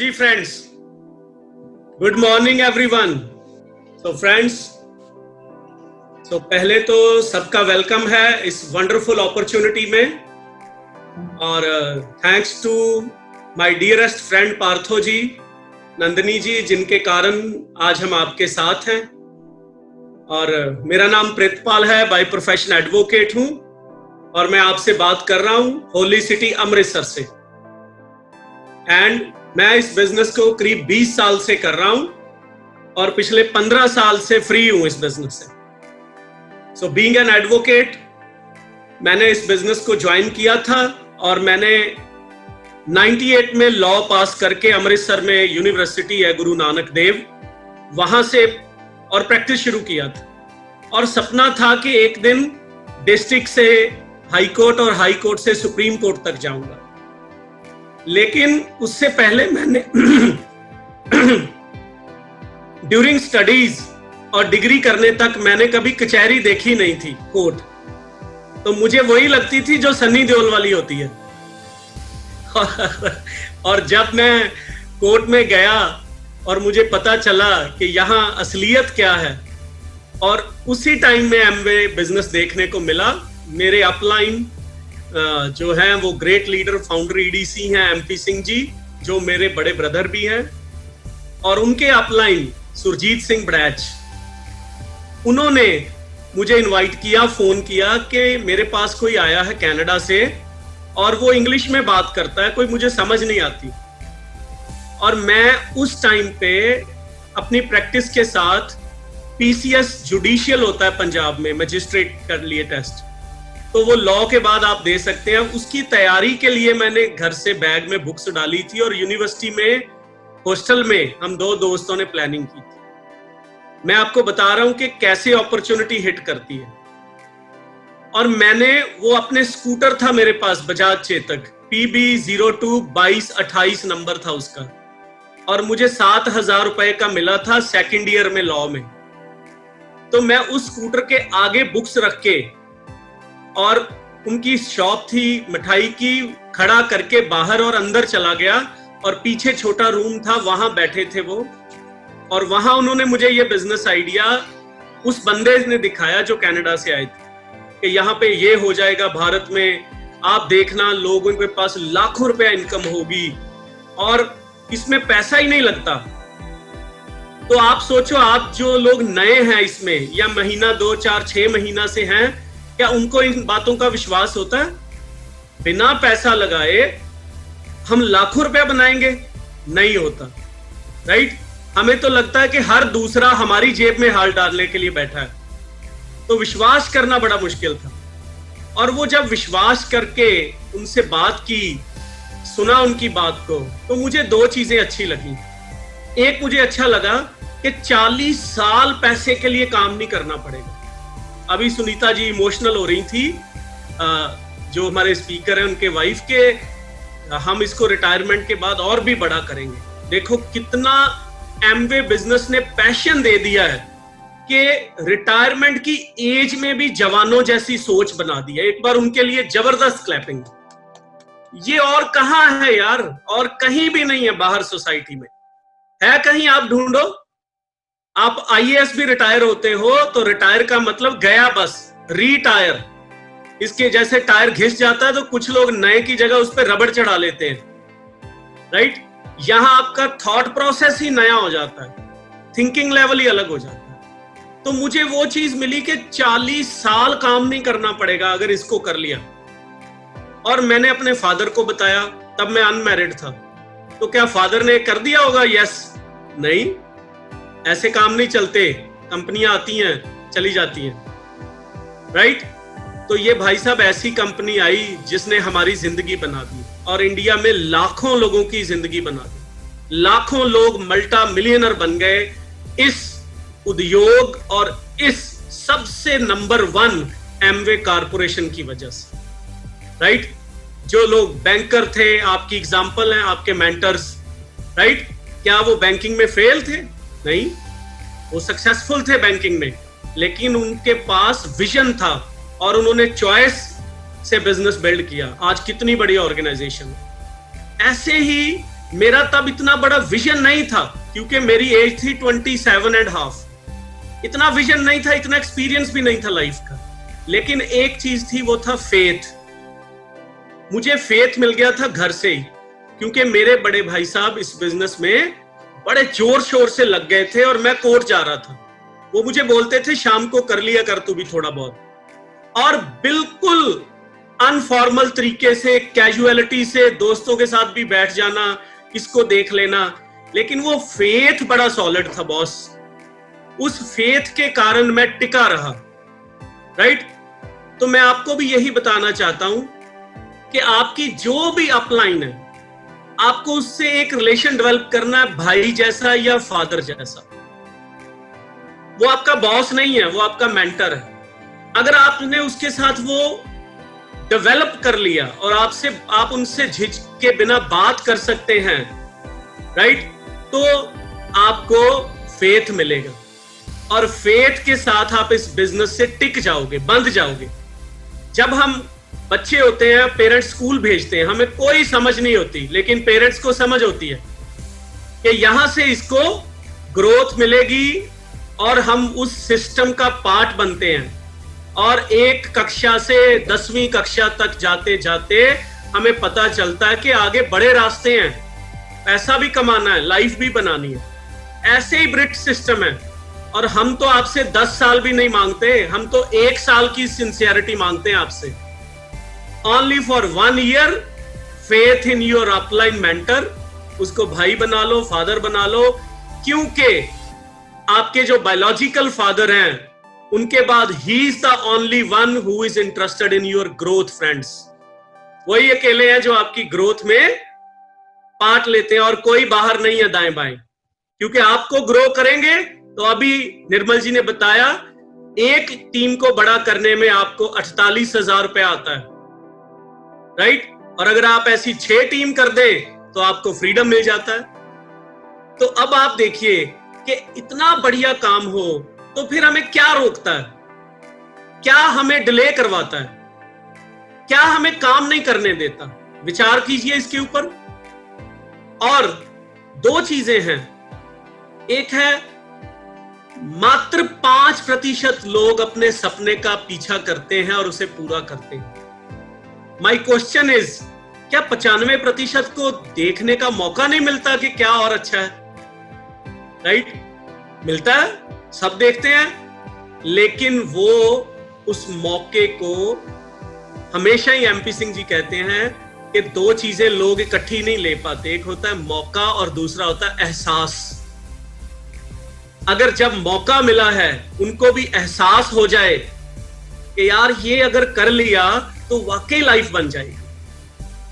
जी friends, good morning everyone. तो friends, तो पहले तो सबका वेलकम है इस वंडरफुल अपॉर्चुनिटी में, और thanks to my dearest friend Partho ji, Nandini ji, जिनके कारण आज हम आपके साथ हैं। और मेरा नाम प्रितपाल है, बाय प्रोफेशन एडवोकेट हूं, और मैं आपसे बात कर रहा हूं होली सिटी अमृतसर से। एंड मैं इस बिजनेस को करीब 20 साल से कर रहा हूं, और पिछले 15 साल से फ्री हूं इस बिजनेस से। सो बीइंग एन एडवोकेट, मैंने इस बिजनेस को ज्वाइन किया था, और मैंने 98 में लॉ पास करके अमृतसर में यूनिवर्सिटी है गुरु नानक देव, वहां से और प्रैक्टिस शुरू किया था। और सपना था कि एक दिन डिस्ट्रिक्ट से हाई कोर्ट और हाई कोर्ट से सुप्रीम कोर्ट तक जाऊंगा। लेकिन उससे पहले मैंने ड्यूरिंग स्टडीज और डिग्री करने तक मैंने कभी कचहरी देखी नहीं थी, कोर्ट। तो मुझे वही लगती थी जो सन्नी देओल वाली होती है। और जब मैं कोर्ट में गया और मुझे पता चला कि यहाँ असलियत क्या है, और उसी टाइम में एमवे बिजनेस देखने को मिला। मेरे अपलाइन जो हैं वो ग्रेट लीडर फाउंडर ईडीसी हैं एमपी सिंह जी, जो मेरे बड़े ब्रदर भी हैं, और उनके अपलाइन सुरजीत सिंह बड़ैच, उन्होंने मुझे इनवाइट किया, फोन किया कि मेरे पास कोई आया है कनाडा से, और वो इंग्लिश में बात करता है, कोई मुझे समझ नहीं आती। और मैं उस टाइम पे अपनी प्रैक्टिस के साथ पीसीएस जुडिशियल होता है पंजाब में, मजिस्ट्रेट कर लिए टेस्ट, तो वो लॉ के बाद आप दे सकते हैं, उसकी तैयारी के लिए मैंने घर से बैग में बुक्स डाली थी, और यूनिवर्सिटी में हॉस्टल में हम दो दोस्तों ने प्लानिंग की थी। मैं आपको बता रहा हूं कि कैसे अपॉर्चुनिटी हिट करती है। और मैंने वो अपने स्कूटर था मेरे पास, बजाज चेतक PB02 2228 नंबर था उसका, और मुझे 7,000 रुपए का मिला था सेकेंड ईयर में लॉ में। तो मैं उस स्कूटर के आगे बुक्स रख के, और उनकी शॉप थी मिठाई की, खड़ा करके बाहर और अंदर चला गया, और पीछे छोटा रूम था, वहां बैठे थे वो। और वहां उन्होंने मुझे ये बिजनेस आइडिया उस बंदे ने दिखाया जो कनाडा से आए थे, कि यहाँ पे ये हो जाएगा भारत में, आप देखना लोगों के पास लाखों रुपया इनकम होगी, और इसमें पैसा ही नहीं लगता। तो आप सोचो, आप जो लोग नए हैं इसमें, या महीना 2 4 6 महीना से हैं, क्या उनको इन बातों का विश्वास होता है? बिना पैसा लगाए हम लाखों रुपया बनाएंगे? नहीं होता, राइट? हमें तो लगता है कि हर दूसरा हमारी जेब में हाथ डालने के लिए बैठा है। तो विश्वास करना बड़ा मुश्किल था। और वो जब विश्वास करके उनसे बात की, सुना उनकी बात को, तो मुझे 2 चीजें अच्छी लगी। एक, मुझे अच्छा लगा कि 40 साल पैसे के लिए काम नहीं करना पड़ेगा। अभी सुनीता जी इमोशनल हो रही थी, जो हमारे स्पीकर हैं, उनके वाइफ के, हम इसको रिटायरमेंट के बाद और भी बड़ा करेंगे। देखो कितना एमवे बिजनेस ने पैशन दे दिया है कि रिटायरमेंट की एज में भी जवानों जैसी सोच बना दी है। एक बार उनके लिए जबरदस्त क्लैपिंग। ये और कहां है यार? और कहीं भी नहीं है बाहर सोसाइटी में। है कहीं? आप ढूंढो। आप आईएएस भी रिटायर होते हो तो रिटायर का मतलब गया बस, रिटायर। इसके जैसे टायर घिस जाता है तो कुछ लोग नए की जगह उस पर रबड़ चढ़ा लेते हैं, राइट? यहां आपका थॉट प्रोसेस ही नया हो जाता है, थिंकिंग लेवल ही अलग हो जाता है। तो मुझे वो चीज मिली कि 40 साल काम नहीं करना पड़ेगा अगर इसको कर लिया। और मैंने अपने फादर को बताया, तब मैं अनमैरिड था। तो क्या फादर ने कर दिया होगा? यस। नहीं, ऐसे काम नहीं चलते। कंपनियां आती हैं, चली जाती हैं, राइट? तो ये भाई साहब ऐसी कंपनी आई जिसने हमारी जिंदगी बना दी, और इंडिया में लाखों लोगों की जिंदगी बना दी। लाखों लोग मल्टा मिलियनर बन गए इस उद्योग और इस सबसे नंबर 1 एमवे कारपोरेशन की वजह से, राइट? जो लोग बैंकर थे, आपकी एग्जांपल हैं आपके मेंटर्स, राइट? क्या वो बैंकिंग में फेल थे? नहीं, वो सक्सेसफुल थे बैंकिंग में, लेकिन उनके पास विजन था और उन्होंने चॉइस से बिजनेस बिल्ड किया। आज कितनी बड़ी ऑर्गेनाइजेशन है। ऐसे ही मेरा तब इतना बड़ा विजन नहीं था, क्योंकि मेरी एज थी 27.5। इतना विजन नहीं था, इतना एक्सपीरियंस भी नहीं था लाइफ का। लेकिन एक चीज थी, वो था फेथ। मुझे फेथ मिल गया था घर से ही, क्योंकि मेरे बड़े भाई साहब इस बिजनेस में बड़े जोर शोर से लग गए थे और मैं कोर्ट जा रहा था। वो मुझे बोलते थे शाम को कर लिया कर तू भी थोड़ा बहुत, और बिल्कुल अनफॉर्मल तरीके से, कैजुअलिटी से दोस्तों के साथ भी बैठ जाना, इसको देख लेना। लेकिन वो फेथ बड़ा सॉलिड था बॉस। उस फेथ के कारण मैं टिका रहा, राइट। तो मैं आपको भी यही बताना चाहता हूं कि आपकी जो भी अपलाइन है, आपको उससे एक रिलेशन डेवलप करना है, भाई जैसा या फादर जैसा। वो आपका बॉस नहीं है, वो आपका मेंटर है। अगर आपने उसके साथ वो डेवलप कर लिया और आप उनसे झिझक के बिना बात कर सकते हैं, राइट, तो आपको फेथ मिलेगा। और फेथ के साथ आप इस बिजनेस से टिक जाओगे, बंध जाओगे। जब हम बच्चे होते हैं, पेरेंट्स स्कूल भेजते हैं, हमें कोई समझ नहीं होती, लेकिन पेरेंट्स को समझ होती है कि यहां से इसको ग्रोथ मिलेगी और हम उस सिस्टम का पार्ट बनते हैं। और एक कक्षा से 10वीं कक्षा तक जाते जाते हमें पता चलता है कि आगे बड़े रास्ते हैं, पैसा भी कमाना है, लाइफ भी बनानी है। ऐसे ही ब्रिट सिस्टम है। और हम तो आपसे 10 साल भी नहीं मांगते, हम तो 1 साल की सिंसियरिटी मांगते हैं आपसे। Only for 1 year, faith in your upline mentor। उसको भाई बना लो, फादर बना लो, क्योंकि आपके जो बायोलॉजिकल फादर हैं, उनके बाद he is the only one who is interested in your growth friends. वही अकेले हैं जो आपकी ग्रोथ में पार्ट लेते हैं, और कोई बाहर नहीं है दाएं बाएं। क्योंकि आपको ग्रो करेंगे तो अभी निर्मल जी ने बताया, एक टीम को बड़ा करने में आपको 48,000 रुपया आता है, राइट। और अगर आप ऐसी 6 टीम कर दें तो आपको फ्रीडम मिल जाता है। तो अब आप देखिए कि इतना बढ़िया काम हो तो फिर हमें क्या रोकता है, क्या हमें डिले करवाता है, क्या हमें काम नहीं करने देता? विचार कीजिए इसके ऊपर। और 2 चीजें हैं। एक है, मात्र 5% लोग अपने सपने का पीछा करते हैं और उसे पूरा करते हैं। माई क्वेश्चन इज, क्या 95% को देखने का मौका नहीं मिलता कि क्या और अच्छा है? राइट, मिलता है, सब देखते हैं, लेकिन वो उस मौके को, हमेशा ही एमपी सिंह जी कहते हैं कि 2 चीजें लोग इकट्ठी नहीं ले पाते, एक होता है मौका और दूसरा होता है एहसास। अगर जब मौका मिला है, उनको भी एहसास हो जाए कि यार ये अगर कर लिया तो वाकई लाइफ बन जाएगी।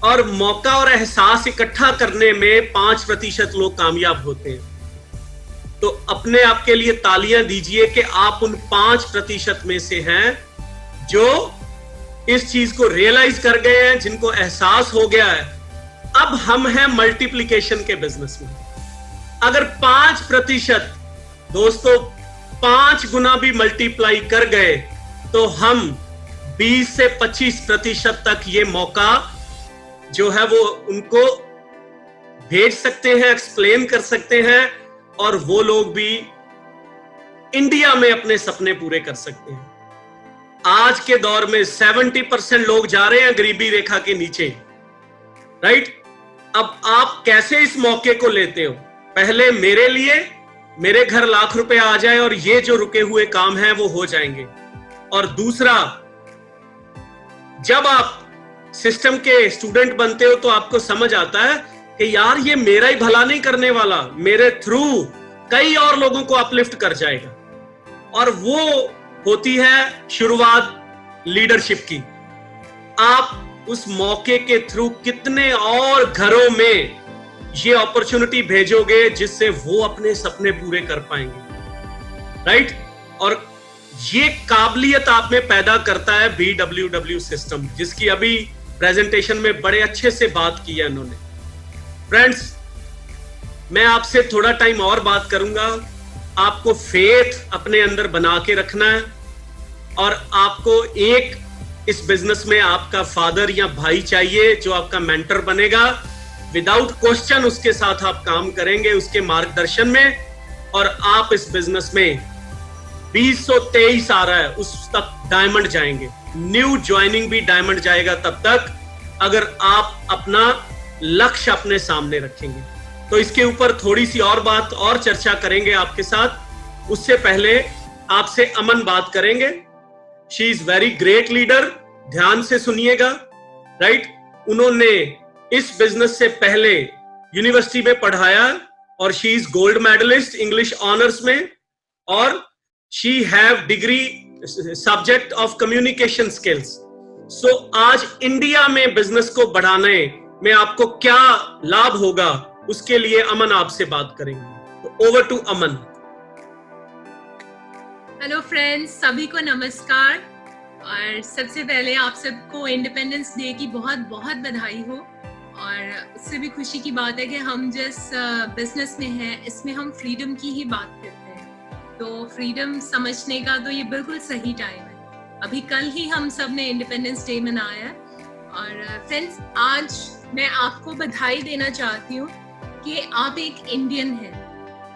और मौका और एहसास इकट्ठा करने में 5% लोग कामयाब होते हैं। तो अपने आप के लिए तालियां दीजिए कि आप उन 5% में से हैं जो इस चीज को रियलाइज कर गए हैं, जिनको एहसास हो गया है। अब हम हैं मल्टीप्लिकेशन के बिजनेस में। अगर 5% दोस्तों 5 गुना भी मल्टीप्लाई कर गए तो हम 20 से 25% तक ये मौका जो है वो उनको भेज सकते हैं, एक्सप्लेन कर सकते हैं, और वो लोग भी इंडिया में अपने सपने पूरे कर सकते हैं। आज के दौर में 70% लोग जा रहे हैं गरीबी रेखा के नीचे, राइट। अब आप कैसे इस मौके को लेते हो? पहले मेरे लिए, मेरे घर लाख रुपए आ जाए और ये जो रुके हुए काम हैं वो हो जाएंगे। और दूसरा, जब आप सिस्टम के स्टूडेंट बनते हो तो आपको समझ आता है कि यार ये मेरा ही भला नहीं करने वाला, मेरे थ्रू कई और लोगों को अपलिफ्ट कर जाएगा। और वो होती है शुरुआत लीडरशिप की। आप उस मौके के थ्रू कितने और घरों में ये अपॉर्चुनिटी भेजोगे जिससे वो अपने सपने पूरे कर पाएंगे, राइट। और ये काबिलियत आप में पैदा करता है BWW सिस्टम, जिसकी अभी प्रेजेंटेशन में बड़े अच्छे से बात की है उन्होंने। फ्रेंड्स, मैं आपसे थोड़ा टाइम और बात करूंगा। आपको फेथ अपने अंदर बना के रखना है, और आपको एक इस बिजनेस में आपका फादर या भाई चाहिए जो आपका मेंटर बनेगा, विदाउट क्वेश्चन उसके साथ आप काम करेंगे, उसके मार्गदर्शन में, और आप इस बिजनेस में 2023 आ रहा है उस तक डायमंड जाएंगे। न्यू ज्वाइनिंग भी डायमंड जाएगा तब तक, अगर आप अपना लक्ष्य अपने सामने रखेंगे। तो इसके ऊपर थोड़ी सी और बात और चर्चा करेंगे आपके साथ। उससे पहले आपसे अमन बात करेंगे। She is very great leader, ध्यान से सुनिएगा, राइट। उन्होंने इस बिजनेस से पहले यूनिवर्सिटी में पढ़ाया और she is gold medalist English honours में, और she have degree subject of communication skills. So आज इंडिया में बिजनेस को बढ़ाने में आपको क्या लाभ होगा, उसके लिए अमन आपसे बात करेंगे। तो over to Aman. Hello friends, सभी को नमस्कार। और सबसे पहले आप सबको इंडिपेंडेंस डे की बहुत बहुत बधाई हो। और उससे भी खुशी की बात है कि हम जिस बिजनेस में हैं इसमें हम फ्रीडम की ही बात करते हैं, तो फ्रीडम समझने का तो ये बिल्कुल सही टाइम है। अभी कल ही हम सब ने इंडिपेंडेंस डे मनाया है। और फ्रेंड्स, आज मैं आपको बधाई देना चाहती हूँ कि आप एक इंडियन हैं,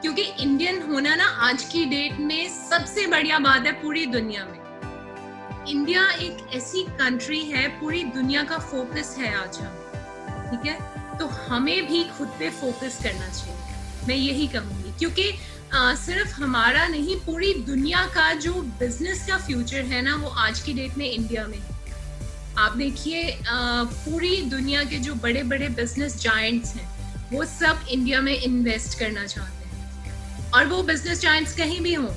क्योंकि इंडियन होना ना आज की डेट में सबसे बढ़िया बात है पूरी दुनिया में। इंडिया एक ऐसी कंट्री है, पूरी दुनिया का फोकस है आज हम, ठीक है। तो हमें भी खुद पे फोकस करना चाहिए, मैं यही कहूँगी, क्योंकि सिर्फ हमारा नहीं, पूरी दुनिया का जो बिजनेस का फ्यूचर है ना, वो आज की डेट में इंडिया में है। आप देखिए, पूरी दुनिया के जो बड़े बड़े बिजनेस जायंट्स हैं वो सब इंडिया में इन्वेस्ट करना चाहते हैं। और वो बिजनेस जायंट्स कहीं भी हों,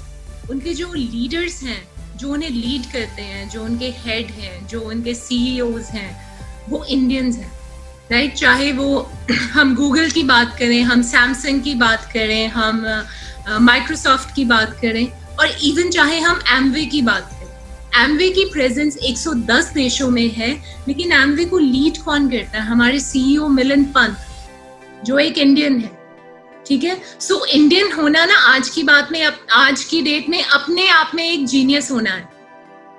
उनके जो लीडर्स हैं, जो उन्हें लीड करते हैं, जो उनके हेड हैं, जो उनके सीईओज हैं, वो इंडियंस हैं, राइट। चाहे वो हम गूगल की बात करें, हम सैमसंग की बात करें, हम माइक्रोसॉफ्ट की बात करें, और इवन चाहे हम एमवे की बात करें। एमवे की प्रेजेंस 110 देशों में है, लेकिन एमवे को लीड कौन करता है? हमारे सीईओ मिलिंद पंत, जो एक इंडियन है, ठीक है। सो इंडियन होना ना आज की बात में, आज की डेट में अपने आप में एक जीनियस होना है,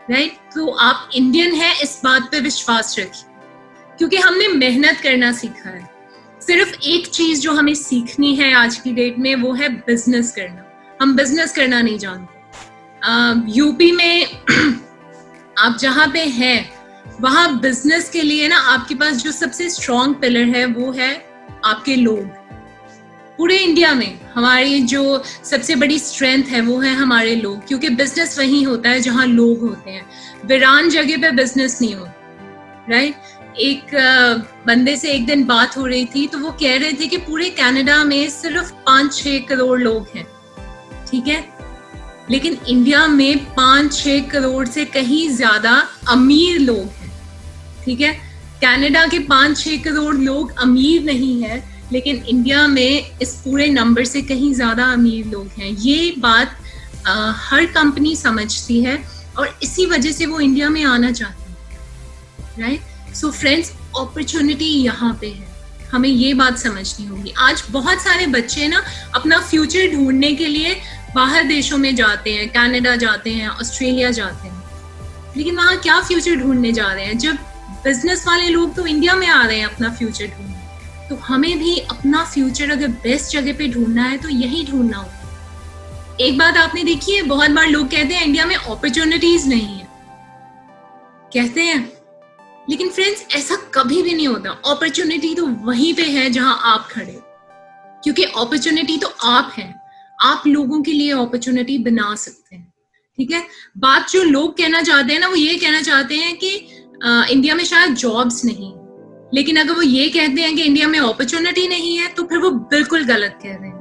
राइट। तो आप इंडियन हैं, इस बात पे विश्वास रखिए, क्योंकि हमने मेहनत करना सीखा है। सिर्फ एक चीज जो हमें सीखनी है आज की डेट में, वो है बिजनेस करना। हम बिजनेस करना नहीं जानते। यूपी में आप जहाँ पे हैं, वहाँ बिजनेस के लिए ना आपके पास जो सबसे स्ट्रॉन्ग पिलर है वो है आपके लोग। पूरे इंडिया में हमारी जो सबसे बड़ी स्ट्रेंथ है वो है हमारे लोग, क्योंकि बिजनेस वहीं होता है जहाँ लोग होते हैं। वीरान जगह पे बिजनेस नहीं होता, राइट। एक बंदे से एक दिन बात हो रही थी, तो वो कह रहे थे कि पूरे कनाडा में सिर्फ 5-6 करोड़ लोग हैं, ठीक है, लेकिन इंडिया में 5-6 करोड़ से कहीं ज्यादा अमीर लोग हैं, ठीक है। कनाडा के 5-6 करोड़ लोग अमीर नहीं है, लेकिन इंडिया में इस पूरे नंबर से कहीं ज्यादा अमीर लोग हैं। ये बात हर कंपनी समझती है, और इसी वजह से वो इंडिया में आना चाहती है, राइट। सो फ्रेंड्स, अपॉर्चुनिटी यहाँ पे है, हमें ये बात समझनी होगी। आज बहुत सारे बच्चे ना अपना फ्यूचर ढूंढने के लिए बाहर देशों में जाते हैं, कनाडा जाते हैं, ऑस्ट्रेलिया जाते हैं, लेकिन वहाँ क्या फ्यूचर ढूंढने जा रहे हैं, जब बिजनेस वाले लोग तो इंडिया में आ रहे हैं अपना फ्यूचर ढूंढने। तो हमें भी अपना फ्यूचर अगर बेस्ट जगह पे ढूंढना है तो यही ढूंढना होगा। एक बात आपने देखी है, बहुत बार लोग कहते हैं इंडिया में अपॉर्चुनिटीज नहीं है, कहते हैं, लेकिन फ्रेंड्स ऐसा कभी भी नहीं होता। अपॉर्चुनिटी तो वहीं पे है जहां आप खड़े, क्योंकि अपॉर्चुनिटी तो आप हैं, आप लोगों के लिए अपॉर्चुनिटी बना सकते हैं, ठीक है। बात जो लोग कहना चाहते हैं ना, वो ये कहना चाहते हैं कि इंडिया में शायद जॉब्स नहीं, लेकिन अगर वो ये कहते हैं कि इंडिया में अपॉर्चुनिटी नहीं है, तो फिर वो बिल्कुल गलत कह रहे हैं,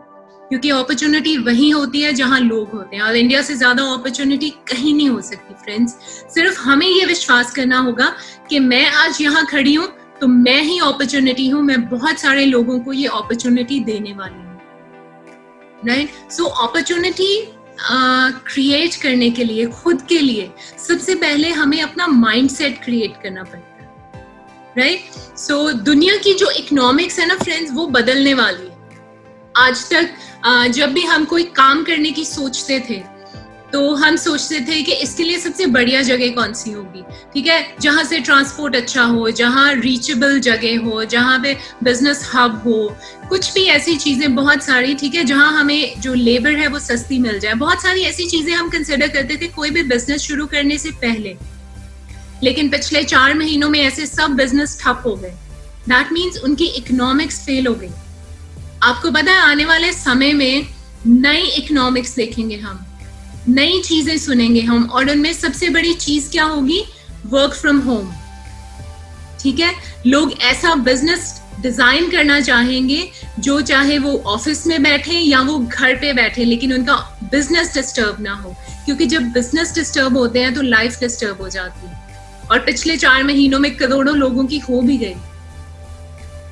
क्योंकि अपॉर्चुनिटी वहीं होती है जहां लोग होते हैं, और इंडिया से ज्यादा अपॉर्चुनिटी कहीं नहीं हो सकती फ्रेंड्स। सिर्फ हमें ये विश्वास करना होगा कि मैं आज यहाँ खड़ी हूँ तो मैं ही अपॉर्चुनिटी हूँ, मैं बहुत सारे लोगों को ये अपॉर्चुनिटी देने वाली हूँ, राइट। सो अपॉर्चुनिटी क्रिएट करने के लिए, खुद के लिए, सबसे पहले हमें अपना माइंडसेट क्रिएट करना पड़ता है, राइट। सो दुनिया की जो इकोनॉमिक्स है ना फ्रेंड्स, वो बदलने वाली है। आज तक जब भी हम कोई काम करने की सोचते थे, तो हम सोचते थे कि इसके लिए सबसे बढ़िया जगह कौन सी होगी, ठीक है, जहाँ से ट्रांसपोर्ट अच्छा हो, जहाँ रीचेबल जगह हो, जहाँ पे बिजनेस हब हो, कुछ भी ऐसी चीजें बहुत सारी, ठीक है, जहाँ हमें जो लेबर है वो सस्ती मिल जाए। बहुत सारी ऐसी चीजें हम कंसिडर करते थे कोई भी बिजनेस शुरू करने से पहले। लेकिन पिछले 4 महीनों में ऐसे सब बिजनेस ठप हो गए। दैट मीन्स उनकी इकोनॉमिक्स फेल हो गई। आपको पता है आने वाले समय में नई इकोनॉमिक्स देखेंगे हम, नई चीजें सुनेंगे हम, और उनमें सबसे बड़ी चीज क्या होगी? Work from home. ठीक है, लोग ऐसा बिजनेस डिजाइन करना चाहेंगे जो चाहे वो ऑफिस में बैठे या वो घर पे बैठे, लेकिन उनका बिजनेस डिस्टर्ब ना हो, क्योंकि जब बिजनेस डिस्टर्ब होते हैं तो लाइफ डिस्टर्ब हो जाती है। और पिछले 4 महीनों में करोड़ों लोगों की हो भी गई।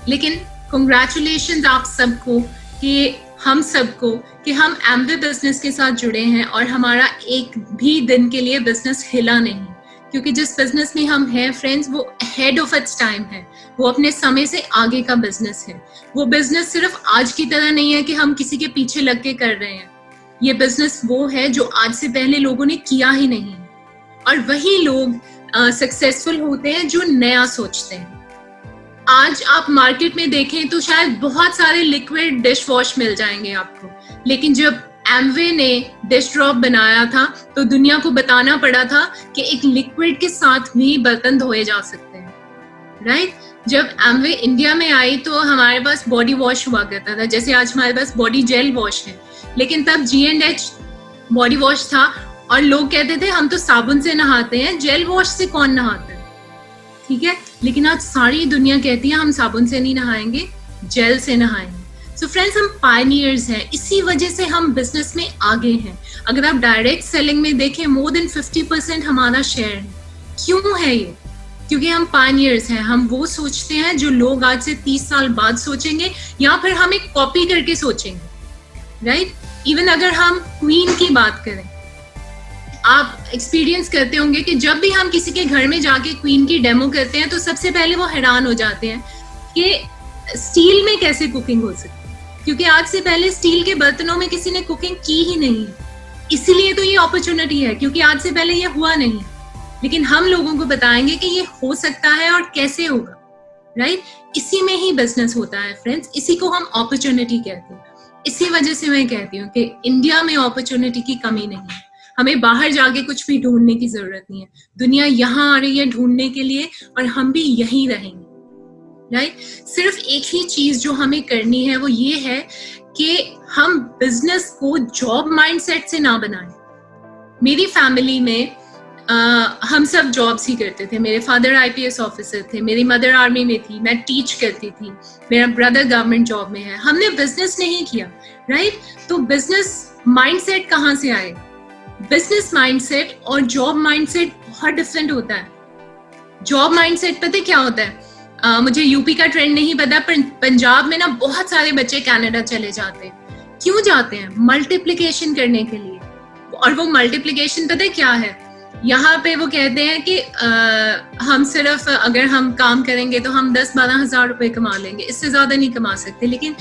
लेकिन कांग्रेचुलेशंस आप सबको कि हम सबको कि हम एम्वे बिजनेस के साथ जुड़े हैं और हमारा एक भी दिन के लिए बिजनेस हिला नहीं, क्योंकि जिस बिजनेस में हम हैं फ्रेंड्स वो अहेड ऑफ इट्स टाइम है, वो अपने समय से आगे का बिजनेस है। वो बिजनेस सिर्फ आज की तरह नहीं है कि हम किसी के पीछे लग के कर रहे हैं। ये बिजनेस वो है जो आज से पहले लोगों ने किया ही नहीं, और वही लोग सक्सेसफुल होते हैं जो नया सोचते हैं। आज आप मार्केट में देखें तो शायद बहुत सारे लिक्विड डिश वॉश मिल जाएंगे आपको, लेकिन जब एम्वे ने डिश ड्रॉप बनाया था तो दुनिया को बताना पड़ा था कि एक लिक्विड के साथ भी बर्तन धोए जा सकते हैं, राइट? जब एम्वे इंडिया में आई तो हमारे पास बॉडी वॉश हुआ करता था, जैसे आज हमारे पास बॉडी जेल वॉश है, लेकिन तब G&H बॉडी वॉश था और लोग कहते थे हम तो साबुन से नहाते हैं, जेल वॉश से कौन नहाता है, ठीक है? लेकिन आज सारी दुनिया कहती है हम साबुन से नहीं नहाएंगे, जेल से नहाएंगे। सो फ्रेंड्स, हम पायनियर्स हैं, इसी वजह से हम बिजनेस में आगे हैं। अगर आप डायरेक्ट सेलिंग में देखें मोर देन 50% हमारा शेयर है। क्यों है ये? क्योंकि हम पायनियर्स हैं, हम वो सोचते हैं जो लोग आज से 30 साल बाद सोचेंगे, या फिर हम एक कॉपी करके सोचेंगे, राइट? इवन अगर हम क्वीन की बात करें, आप एक्सपीरियंस करते होंगे कि जब भी हम किसी के घर में जाके क्वीन की डेमो करते हैं तो सबसे पहले वो हैरान हो जाते हैं कि स्टील में कैसे कुकिंग हो सकती है, क्योंकि आज से पहले स्टील के बर्तनों में किसी ने कुकिंग की ही नहीं है। इसीलिए तो ये अपॉर्चुनिटी है, क्योंकि आज से पहले ये हुआ नहीं। लेकिन हम लोगों को बताएंगे कि ये हो सकता है और कैसे होगा, राइट? इसी में ही बिजनेस होता है फ्रेंड्स, इसी को हम अपॉर्चुनिटी कहते हैं। इसी वजह से मैं कहती हूँ कि इंडिया में अपॉर्चुनिटी की कमी नहीं है। हमें बाहर जाके कुछ भी ढूंढने की जरूरत नहीं है। दुनिया यहाँ आ रही है ढूंढने के लिए और हम भी यहीं रहेंगे, राइट? सिर्फ एक ही चीज जो हमें करनी है वो ये है कि हम बिजनेस को जॉब माइंडसेट से ना बनाएं। मेरी फैमिली में हम सब जॉब्स ही करते थे। मेरे फादर IPS ऑफिसर थे, मेरी मदर आर्मी में थी, मैं टीच करती थी, मेरा ब्रदर गवर्नमेंट जॉब में है। हमने बिजनेस नहीं किया, राइट? तो बिजनेस माइंडसेट कहाँ से आए? बिजनेस माइंडसेट और जॉब माइंडसेट बहुत डिफरेंट होता है। जॉब माइंडसेट पता है क्या होता है? मुझे यूपी का ट्रेंड नहीं पता, पर पंजाब में ना बहुत सारे बच्चे कनाडा चले जाते हैं। क्यों जाते हैं? मल्टीप्लिकेशन करने के लिए। और वो मल्टीप्लिकेशन पता है क्या है? यहाँ पे वो कहते हैं कि हम सिर्फ अगर हम काम करेंगे तो हम 10-12 हज़ार रुपए कमा लेंगे, इससे ज्यादा नहीं कमा सकते। लेकिन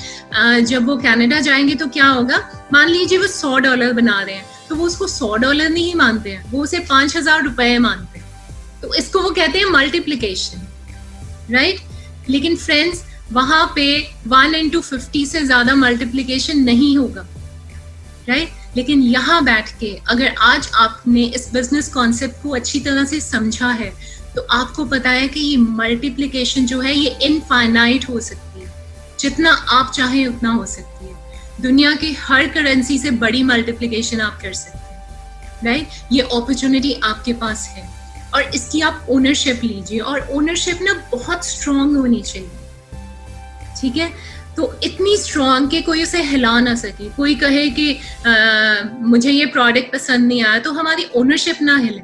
जब वो कनाडा जाएंगे तो क्या होगा? मान लीजिए वो $100 बना रहे हैं, तो वो उसको $100 नहीं मानते हैं, वो उसे 5,000 रुपए मानते हैं। तो इसको वो कहते हैं मल्टीप्लिकेशन, राइट? लेकिन फ्रेंड्स, वहां पे 1 into 50 से ज्यादा मल्टीप्लिकेशन नहीं होगा, राइट? लेकिन यहाँ बैठ के अगर आज आपने इस बिजनेस कॉन्सेप्ट को अच्छी तरह से समझा है तो आपको पता है कि ये मल्टीप्लिकेशन जो है ये इनफाइनाइट हो सकती है, जितना आप चाहें उतना हो सकती है। दुनिया की हर करेंसी से बड़ी मल्टीप्लिकेशन आप कर सकते हैं, राइट? ये अपॉर्चुनिटी आपके पास है और इसकी आप ओनरशिप लीजिए, और ओनरशिप ना बहुत स्ट्रांग होनी चाहिए, ठीक है? तो इतनी स्ट्रांग कि कोई उसे हिला ना सके। कोई कहे कि मुझे ये प्रोडक्ट पसंद नहीं आया, तो हमारी ओनरशिप ना हिले।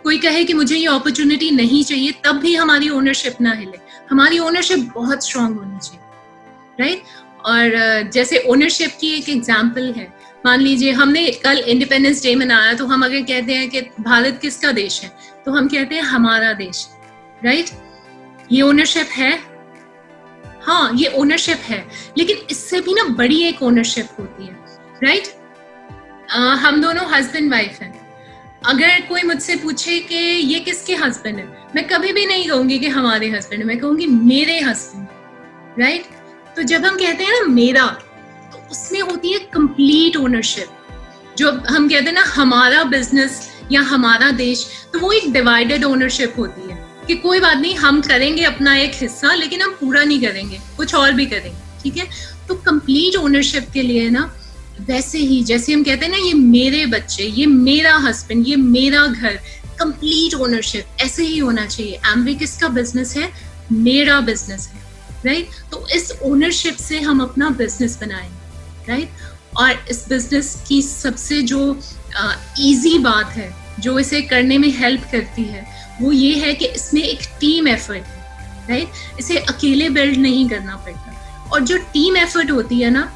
कोई कहे कि मुझे ये अपॉर्चुनिटी नहीं चाहिए, तब भी हमारी ओनरशिप ना हिले। हमारी ओनरशिप बहुत स्ट्रांग होनी चाहिए, राइट? और जैसे ओनरशिप की एक एग्जाम्पल है, मान लीजिए हमने कल इंडिपेंडेंस डे मनाया, तो हम अगर कहते हैं कि भारत किसका देश है, तो हम कहते हैं हमारा देश, राइट? ये ओनरशिप है, हाँ ये ओनरशिप है, लेकिन इससे भी ना बड़ी एक ओनरशिप होती है, राइट? हम दोनों हस्बैंड वाइफ हैं। अगर कोई मुझसे पूछे कि ये किसके हस्बैंड है, मैं कभी भी नहीं कहूंगी कि हमारे हस्बैंड है, मैं कहूंगी मेरे हस्बैंड, राइट। तो जब हम कहते हैं ना मेरा, तो उसमें होती है कंप्लीट ओनरशिप। जो हम कहते हैं ना हमारा बिजनेस या हमारा देश, तो वो एक डिवाइडेड ओनरशिप होती है कि कोई बात नहीं, हम करेंगे अपना एक हिस्सा, लेकिन हम पूरा नहीं करेंगे, कुछ और भी करेंगे, ठीक है। तो कंप्लीट ओनरशिप के लिए ना, वैसे ही जैसे हम कहते हैं ना ये मेरे बच्चे, ये मेरा हस्बैंड, ये मेरा घर, कंप्लीट ओनरशिप ऐसे ही होना चाहिए। एमवे किसका बिजनेस है? मेरा बिजनेस है, राइट। तो इस ओनरशिप से हम अपना बिजनेस बनाएंगे, राइट। और इस बिजनेस की सबसे जो इजी बात है, जो इसे करने में हेल्प करती है, वो ये है कि इसमें एक टीम एफर्ट है, राइट। इसे अकेले बिल्ड नहीं करना पड़ता। और जो टीम एफर्ट होती है ना,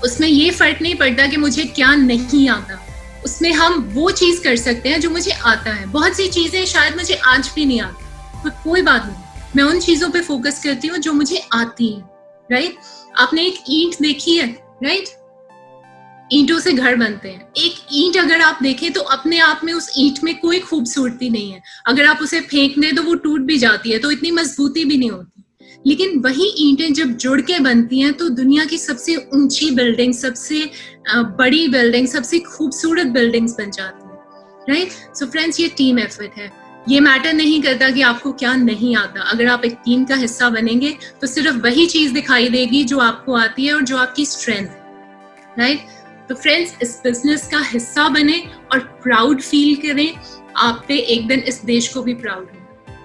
उसमें ये फर्क नहीं पड़ता कि मुझे क्या नहीं आता, उसमें हम वो चीज कर सकते हैं जो मुझे आता है। बहुत सी चीजें शायद मुझे आज भी नहीं आती, पर कोई बात नहीं, मैं उन चीजों पे फोकस करती हूँ जो मुझे आती है, राइट। आपने एक ईंट देखी है, राइट, ईंटों से घर बनते हैं। एक ईंट अगर आप देखें तो अपने आप में उस ईंट में कोई खूबसूरती नहीं है, अगर आप उसे फेंक दें तो वो टूट भी जाती है, तो इतनी मजबूती भी नहीं होती। लेकिन वही ईंटें जब जुड़ के बनती हैं तो दुनिया की सबसे ऊंची बिल्डिंग, सबसे बड़ी बिल्डिंग, सबसे खूबसूरत बिल्डिंग्स बन जाती हैं, राइट। सो फ्रेंड्स, ये टीम एफर्ट है। ये मैटर नहीं करता कि आपको क्या नहीं आता, अगर आप एक टीम का हिस्सा बनेंगे तो सिर्फ वही चीज दिखाई देगी जो आपको आती है और जो आपकी स्ट्रेंथ है, राइट। तो फ्रेंड्स, इस बिजनेस का हिस्सा बने और प्राउड फील करें। आप पे एक दिन इस देश को भी प्राउड हो।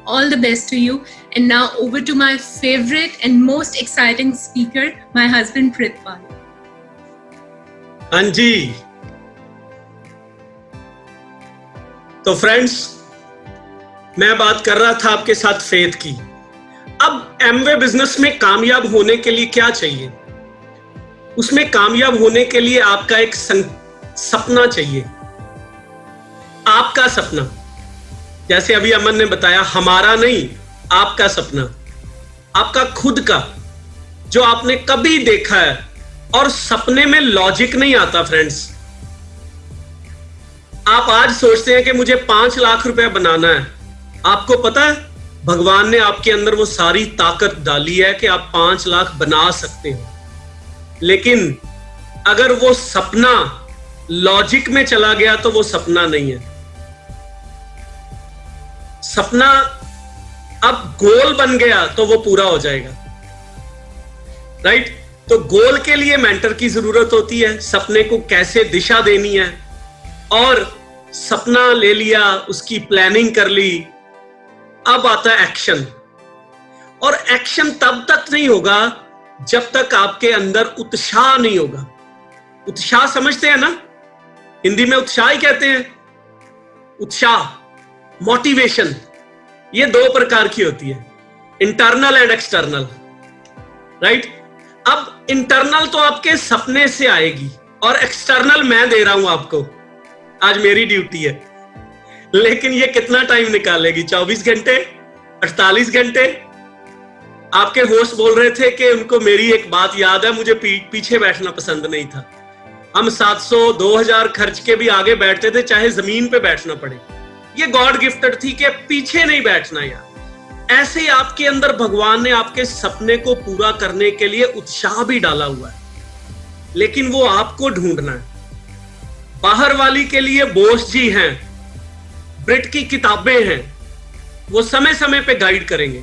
All the best to you. And now over to my favorite and most exciting speaker, my husband Pritpal. हाँ जी, तो फ्रेंड्स, मैं बात कर रहा था आपके साथ फेथ की। अब एमवे बिजनेस में कामयाब होने के लिए क्या चाहिए? उसमें कामयाब होने के लिए आपका एक सपना चाहिए, आपका सपना। जैसे अभी अमन ने बताया, हमारा नहीं, आपका सपना, आपका खुद का, जो आपने कभी देखा है। और सपने में लॉजिक नहीं आता फ्रेंड्स। आप आज सोचते हैं कि मुझे 5 लाख रुपया बनाना है, आपको पता है भगवान ने आपके अंदर वो सारी ताकत डाली है कि आप 5 लाख बना सकते हो। लेकिन अगर वो सपना लॉजिक में चला गया तो वो सपना नहीं है। सपना अब गोल बन गया तो वो पूरा हो जाएगा, राइट। तो गोल के लिए मेंटर की जरूरत होती है, सपने को कैसे दिशा देनी है। और सपना ले लिया, उसकी प्लानिंग कर ली, अब आता है एक्शन। और एक्शन तब तक नहीं होगा जब तक आपके अंदर उत्साह नहीं होगा। उत्साह समझते हैं ना, हिंदी में उत्साह ही कहते हैं। उत्साह, मोटिवेशन, ये 2 प्रकार की होती है, इंटरनल एंड एक्सटर्नल, राइट। अब इंटरनल तो आपके सपने से आएगी और एक्सटर्नल मैं दे रहा हूं आपको, आज मेरी ड्यूटी है। लेकिन ये कितना टाइम निकालेगी? 24 घंटे, 48 घंटे? आपके होस्ट बोल रहे थे कि उनको मेरी एक बात याद है, मुझे पीछे बैठना पसंद नहीं था। हम 700, 2000 खर्च के भी आगे बैठते थे, चाहे जमीन पे बैठना पड़े। ये गॉड गिफ्टेड थी कि पीछे नहीं बैठना यार। ऐसे ही आपके अंदर भगवान ने आपके सपने को पूरा करने के लिए उत्साह भी डाला हुआ है, लेकिन वो आपको ढूंढना है। बाहर वाली के लिए बोस जी हैं, ब्रिट की किताबें हैं, वो समय समय पे गाइड करेंगे।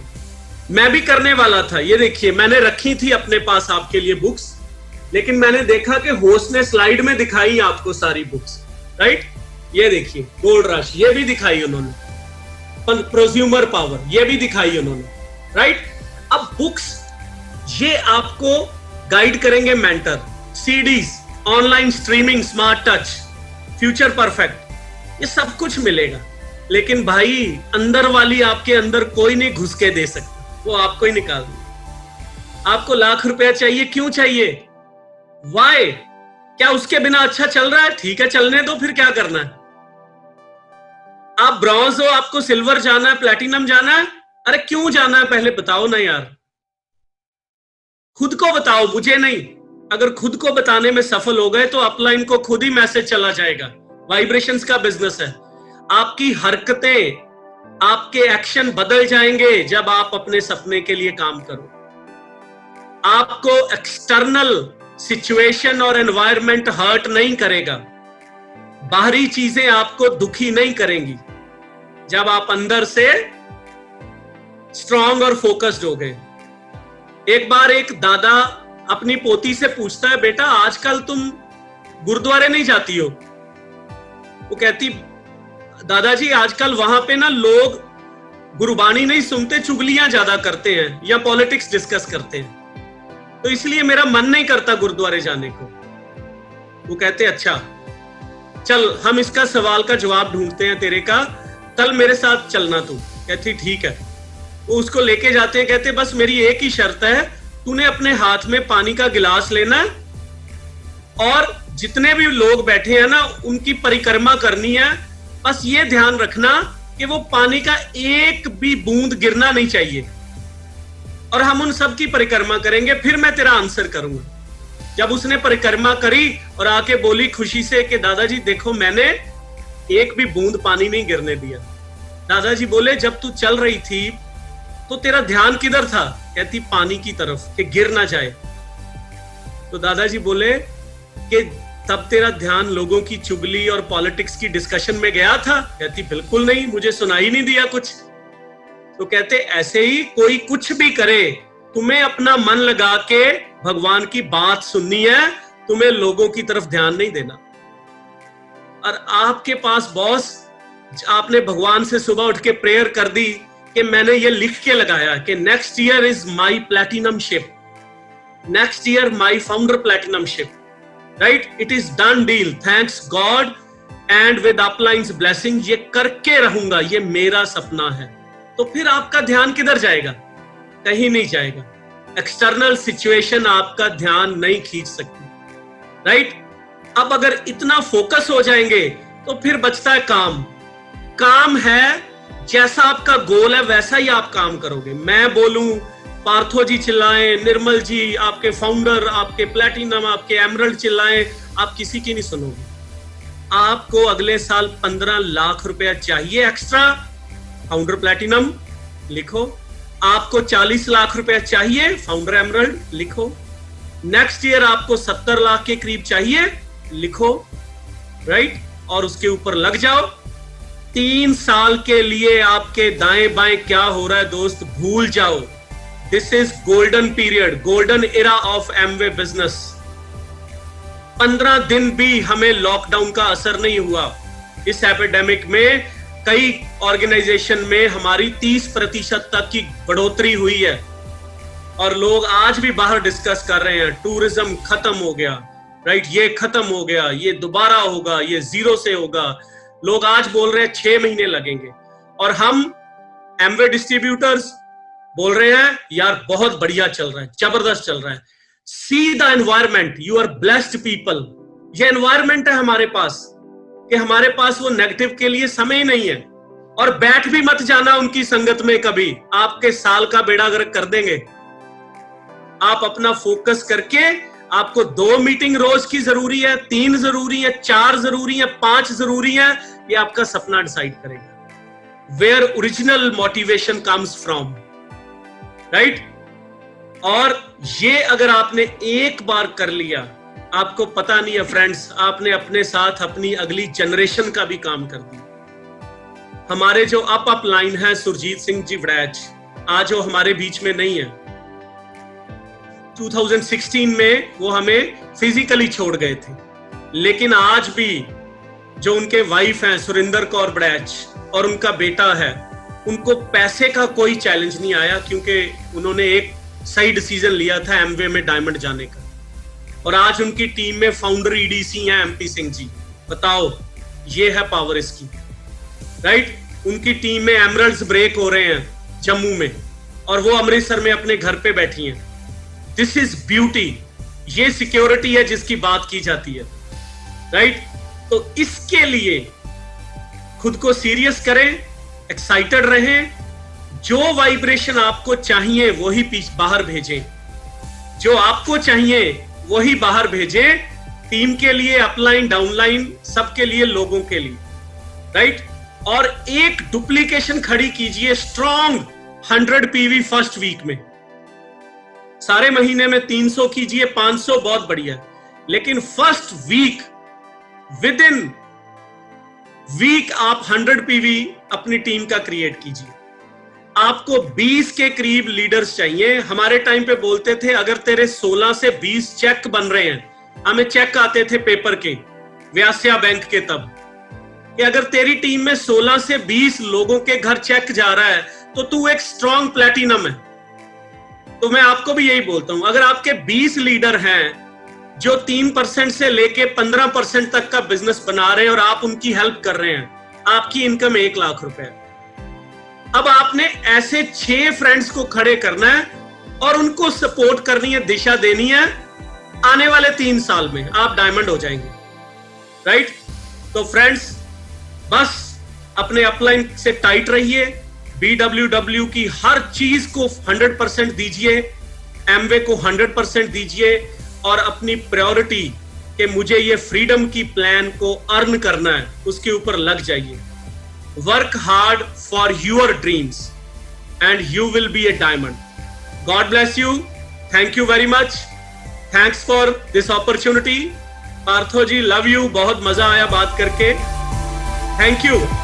मैं भी करने वाला था, ये देखिए मैंने रखी थी अपने पास आपके लिए बुक्स, लेकिन मैंने देखा कि होस्ट ने स्लाइड में दिखाई आपको सारी बुक्स, राइट। ये देखिए गोल्ड रश, ये भी दिखाई उन्होंने, प्रोज्यूमर पावर, ये भी दिखाई उन्होंने, राइट। अब बुक्स ये आपको गाइड करेंगे mentor, CDs, online streaming, smart touch, future perfect, ये सब कुछ मिलेगा। लेकिन भाई अंदर वाली आपके अंदर कोई नहीं घुस के दे सकता, वो आपको ही निकाल देगा। आपको लाख रुपया चाहिए, क्यों चाहिए? वाई? क्या उसके बिना अच्छा चल रहा है? ठीक है, चलने दो, फिर क्या करना है? आप ब्रॉन्ज हो, आपको सिल्वर जाना है, प्लैटिनम जाना है? अरे क्यों जाना है पहले बताओ ना यार, खुद को बताओ, मुझे नहीं। अगर खुद को बताने में सफल हो गए तो अपलाइन को खुद ही मैसेज चला जाएगा। वाइब्रेशंस का बिजनेस है। आपकी हरकतें, आपके एक्शन बदल जाएंगे जब आप अपने सपने के लिए काम करो। आपको एक्सटर्नल सिचुएशन और एनवायरनमेंट हर्ट नहीं करेगा, बाहरी चीजें आपको दुखी नहीं करेंगी जब आप अंदर से स्ट्रांग और फोकस्ड हो गए। एक बार एक दादा अपनी पोती से पूछता है, बेटा आजकल तुम गुरुद्वारे नहीं जाती हो? वो कहती, दादाजी आजकल वहां पे ना लोग गुरबानी नहीं सुनते, चुगलियां ज्यादा करते हैं या पॉलिटिक्स डिस्कस करते हैं, तो इसलिए मेरा मन नहीं करता गुरुद्वारे जाने को। वो कहते, अच्छा चल हम इसका सवाल का जवाब ढूंढते हैं तेरे का, कल मेरे साथ चलना तू। कहती ठीक है। वो उसको लेके जाते हैं, कहते बस मेरी एक ही शर्त है, तूने अपने हाथ में पानी का गिलास लेना और जितने भी लोग बैठे हैं ना उनकी परिक्रमा करनी है। बस ये ध्यान रखना कि वो पानी का एक भी बूंद गिरना नहीं चाहिए, और हम उन सब की परिक्रमा करेंगे, फिर मैं तेरा आंसर करूंगा। जब उसने परिक्रमा करी और आके बोली खुशी से कि दादाजी देखो मैंने एक भी बूंद पानी नहीं गिरने दिया। दादाजी बोले, जब तू चल रही थी तो तेरा ध्यान किधर था? कहती पानी की तरफ, कि गिर ना जाए। तो दादाजी बोले कि तब तेरा ध्यान लोगों की चुगली और पॉलिटिक्स की डिस्कशन में गया था? कहती बिल्कुल नहीं, मुझे सुनाई नहीं दिया कुछ। तो कहते ऐसे ही कोई कुछ भी करे, तुम्हें अपना मन लगा के भगवान की बात सुननी है, तुम्हें लोगों की तरफ ध्यान नहीं देना। और आपके पास बॉस, आपने भगवान से सुबह उठ के प्रेयर कर दी कि मैंने ये लिख के लगाया कि next year is my platinum ship, next year my founder platinum ship, right? It is done deal, thanks God and with अपलाइंस blessing, ये करके रहूंगा, ये मेरा सपना है। तो फिर आपका ध्यान किधर जाएगा? कहीं नहीं जाएगा। एक्सटर्नल सिचुएशन आपका ध्यान नहीं खींच सकती, राइट? अब अगर इतना फोकस हो जाएंगे तो फिर बचता है काम। काम है जैसा आपका गोल है वैसा ही आप काम करोगे। मैं बोलूं, पार्थो जी चिल्लाएं, निर्मल जी, आपके फाउंडर, आपके प्लैटिनम, आपके एमरल्ड चिल्लाएं, आप किसी की नहीं सुनोगे। आपको अगले साल 15 लाख रुपया चाहिए एक्स्ट्रा, फाउंडर प्लैटिनम लिखो। आपको 40 लाख रुपया चाहिए, फाउंडर एमरल्ड लिखो। नेक्स्ट ईयर आपको 70 लाख के करीब चाहिए, लिखो, राइट? और उसके ऊपर लग जाओ। 3 साल के लिए आपके दाएं बाएं क्या हो रहा है दोस्त भूल जाओ। This is golden period, golden era of Amway business. 15 दिन भी हमें लॉकडाउन का असर नहीं हुआ। इस एपिडेमिक में कई ऑर्गेनाइजेशन में हमारी 30% तक की बढ़ोतरी हुई है, और लोग आज भी बाहर डिस्कस कर रहे हैं टूरिज्म खत्म हो गया, राइट? ये खत्म हो गया, ये दोबारा होगा, ये जीरो से होगा। लोग आज बोल रहे हैं 6 महीने लगेंगे, और हम एमवे डिस्ट्रीब्यूटर्स बोल रहे हैं यार बहुत बढ़िया चल रहा है, जबरदस्त चल रहा है। See the environment, you are blessed people. ये एनवायरमेंट है हमारे पास कि हमारे पास वो नेगेटिव के लिए समय ही नहीं है। और बैठ भी मत जाना उनकी संगत में कभी, आपके साल का बेड़ा गर्क कर देंगे। आप अपना फोकस करके, आपको 2 मीटिंग रोज की जरूरी है, 3 जरूरी है, 4 जरूरी है, 5 जरूरी है, ये आपका सपना डिसाइड करेगा। Where original motivation comes from, right? और ये अगर आपने एक बार कर लिया, आपको पता नहीं है फ्रेंड्स, आपने अपने साथ अपनी अगली जनरेशन का भी काम कर दिया। हमारे जो अप लाइन है सुरजीत सिंह जी वड़ैच, आज वो हमारे बीच में नहीं है। 2016 में वो हमें फिजिकली छोड़ गए थे, लेकिन आज भी जो उनके वाइफ हैं सुरिंदर कौर वड़ैच और उनका बेटा है, उनको पैसे का कोई चैलेंज नहीं आया, क्योंकि उन्होंने एक सही डिसीजन लिया था एमवे में डायमंड जाने का। और आज उनकी टीम में फाउंडर ईडीसी हैं एमपी सिंह जी। बताओ, ये है पावर इसकी, राइट? उनकी टीम में एमरल्ड्स ब्रेक हो रहे हैं जम्मू में, और वो अमृतसर में अपने घर पे बैठी हैं। दिस इज ब्यूटी, ये सिक्योरिटी है जिसकी बात की जाती है, राइट? तो इसके लिए खुद को सीरियस करें, एक्साइटेड रहें, जो वाइब्रेशन आपको चाहिए वही बाहर भेजें। जो आपको चाहिए वही बाहर भेजें, टीम के लिए, अपलाइन, डाउनलाइन, सबके लिए, लोगों के लिए, राइट? और एक डुप्लीकेशन खड़ी कीजिए स्ट्रॉन्ग 100 पीवी फर्स्ट वीक में। सारे महीने में 300 कीजिए, 500 बहुत बढ़िया, लेकिन first week, within week आप 100 पीवी अपनी टीम का क्रिएट कीजिए। आपको 20 के करीब लीडर्स चाहिए। हमारे टाइम पे बोलते थे अगर तेरे 16 से 20 चेक बन रहे हैं, हमें चेक आते थे पेपर के, व्यास्या बैंक के, तब कि अगर तेरी टीम में 16 से 20 लोगों के घर चेक जा रहा है तो तू एक स्ट्रॉन्ग प्लैटिनम है। तो मैं आपको भी यही बोलता हूं, अगर आपके 20 लीडर हैं जो 3% से लेके 15% तक का बिजनेस बना रहे हैं और आप उनकी हेल्प कर रहे हैं, आपकी इनकम 1 लाख रुपए। अब आपने ऐसे 6 फ्रेंड्स को खड़े करना है और उनको सपोर्ट करनी है, दिशा देनी है। आने वाले 3 साल में आप डायमंड हो जाएंगे, राइट? तो फ्रेंड्स, बस अपने अपलाइन से टाइट रहिए, BWW की हर चीज को 100% दीजिए, एमवे को 100% दीजिए, और अपनी प्रायोरिटी कि मुझे ये फ्रीडम की प्लान को अर्न करना है, उसके ऊपर लग जाइए। Work hard for your dreams and you will be a diamond. God bless you. Thank you very much. Thanks for this opportunity. Partho ji, love you. बहुत मजा आया बात करके। Thank you.